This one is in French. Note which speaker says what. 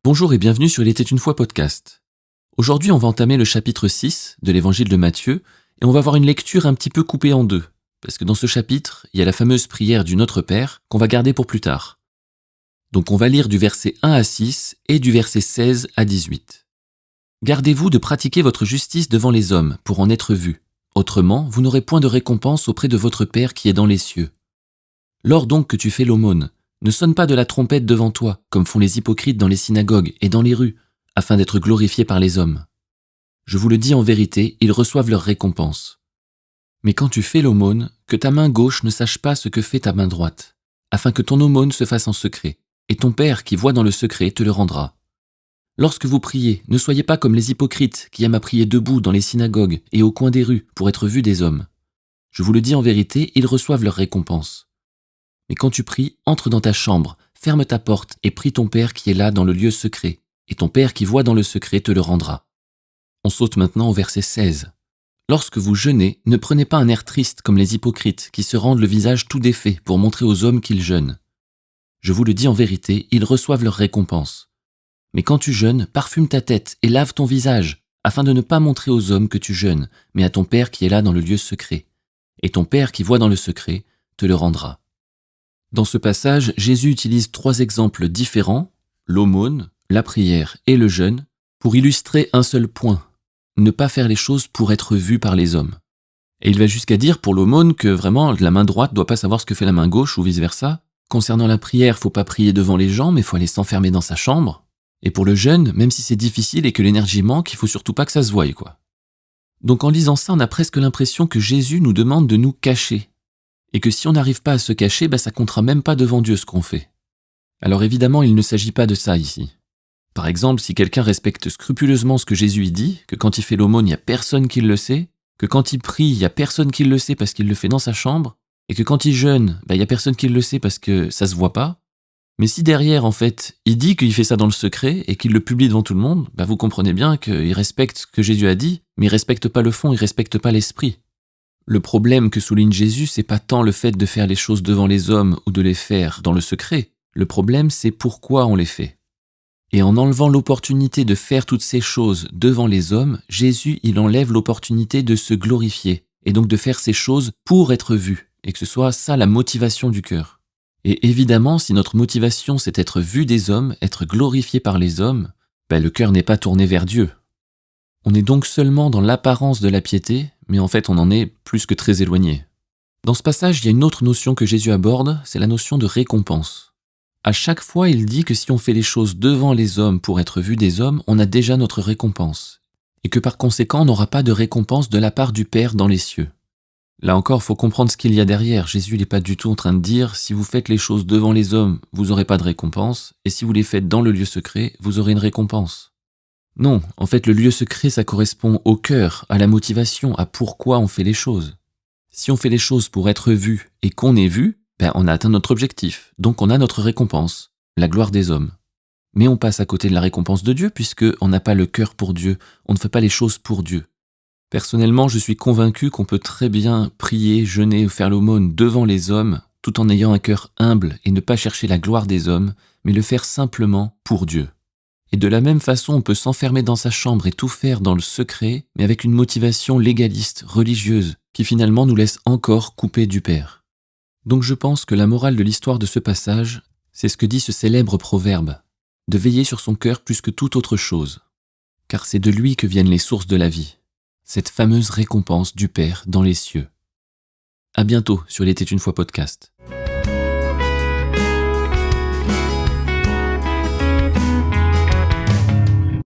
Speaker 1: Bonjour et bienvenue sur Il était une fois podcast. Aujourd'hui, on va entamer le chapitre 6 de l'évangile de Matthieu et on va voir une lecture un petit peu coupée en deux, parce que dans ce chapitre, il y a la fameuse prière du Notre Père qu'on va garder pour plus tard. Donc on va lire du verset 1 à 6 et du verset 16 à 18. Gardez-vous de pratiquer votre justice devant les hommes pour en être vus. Autrement, vous n'aurez point de récompense auprès de votre Père qui est dans les cieux. Lors donc que tu fais l'aumône, ne sonne pas de la trompette devant toi, comme font les hypocrites dans les synagogues et dans les rues, afin d'être glorifiés par les hommes. Je vous le dis en vérité, ils reçoivent leur récompense. Mais quand tu fais l'aumône, que ta main gauche ne sache pas ce que fait ta main droite, afin que ton aumône se fasse en secret, et ton Père qui voit dans le secret te le rendra. Lorsque vous priez, ne soyez pas comme les hypocrites qui aiment à prier debout dans les synagogues et au coin des rues pour être vus des hommes. Je vous le dis en vérité, ils reçoivent leur récompense. Mais quand tu pries, entre dans ta chambre, ferme ta porte et prie ton Père qui est là dans le lieu secret, et ton Père qui voit dans le secret te le rendra. On saute maintenant au verset 16. Lorsque vous jeûnez, ne prenez pas un air triste comme les hypocrites qui se rendent le visage tout défait pour montrer aux hommes qu'ils jeûnent. Je vous le dis en vérité, ils reçoivent leur récompense. Mais quand tu jeûnes, parfume ta tête et lave ton visage, afin de ne pas montrer aux hommes que tu jeûnes, mais à ton Père qui est là dans le lieu secret. Et ton Père qui voit dans le secret te le rendra. Dans ce passage, Jésus utilise 3 exemples différents, l'aumône, la prière et le jeûne, pour illustrer un seul point, ne pas faire les choses pour être vu par les hommes. Et il va jusqu'à dire pour l'aumône que vraiment la main droite doit pas savoir ce que fait la main gauche ou vice-versa. Concernant la prière, faut pas prier devant les gens, mais faut aller s'enfermer dans sa chambre. Et pour le jeûne, même si c'est difficile et que l'énergie manque, il faut surtout pas que ça se voie, quoi. Donc en lisant ça, on a presque l'impression que Jésus nous demande de nous cacher. Et que si on n'arrive pas à se cacher, ça comptera même pas devant Dieu ce qu'on fait. Alors évidemment, il ne s'agit pas de ça ici. Par exemple, si quelqu'un respecte scrupuleusement ce que Jésus y dit, que quand il fait l'aumône, il n'y a personne qui le sait, que quand il prie, il n'y a personne qui le sait parce qu'il le fait dans sa chambre, et que quand il jeûne, il n'y a personne qui le sait parce que ça se voit pas. Mais si derrière, en fait, il dit qu'il fait ça dans le secret et qu'il le publie devant tout le monde, vous comprenez bien qu'il respecte ce que Jésus a dit, mais il respecte pas le fond, il respecte pas l'esprit. Le problème que souligne Jésus, c'est pas tant le fait de faire les choses devant les hommes ou de les faire dans le secret. Le problème, c'est pourquoi on les fait. Et en enlevant l'opportunité de faire toutes ces choses devant les hommes, Jésus, il enlève l'opportunité de se glorifier, et donc de faire ces choses pour être vu, et que ce soit ça la motivation du cœur. Et évidemment, si notre motivation c'est être vu des hommes, être glorifié par les hommes, le cœur n'est pas tourné vers Dieu. On est donc seulement dans l'apparence de la piété, mais en fait on en est plus que très éloigné. Dans ce passage, il y a une autre notion que Jésus aborde, c'est la notion de récompense. À chaque fois, il dit que si on fait les choses devant les hommes pour être vu des hommes, on a déjà notre récompense. Et que par conséquent, on n'aura pas de récompense de la part du Père dans les cieux. Là encore, il faut comprendre ce qu'il y a derrière. Jésus n'est pas du tout en train de dire, si vous faites les choses devant les hommes, vous n'aurez pas de récompense, et si vous les faites dans le lieu secret, vous aurez une récompense. Non, en fait, le lieu secret, ça correspond au cœur, à la motivation, à pourquoi on fait les choses. Si on fait les choses pour être vu et qu'on est vu, on a atteint notre objectif, donc on a notre récompense, la gloire des hommes. Mais on passe à côté de la récompense de Dieu puisqu'on n'a pas le cœur pour Dieu, on ne fait pas les choses pour Dieu. Personnellement, je suis convaincu qu'on peut très bien prier, jeûner ou faire l'aumône devant les hommes, tout en ayant un cœur humble et ne pas chercher la gloire des hommes, mais le faire simplement pour Dieu. Et de la même façon, on peut s'enfermer dans sa chambre et tout faire dans le secret, mais avec une motivation légaliste, religieuse, qui finalement nous laisse encore coupés du Père. Donc je pense que la morale de l'histoire de ce passage, c'est ce que dit ce célèbre proverbe, de veiller sur son cœur plus que toute autre chose, car c'est de lui que viennent les sources de la vie, cette fameuse récompense du Père dans les cieux. À bientôt sur Il était une fois podcast.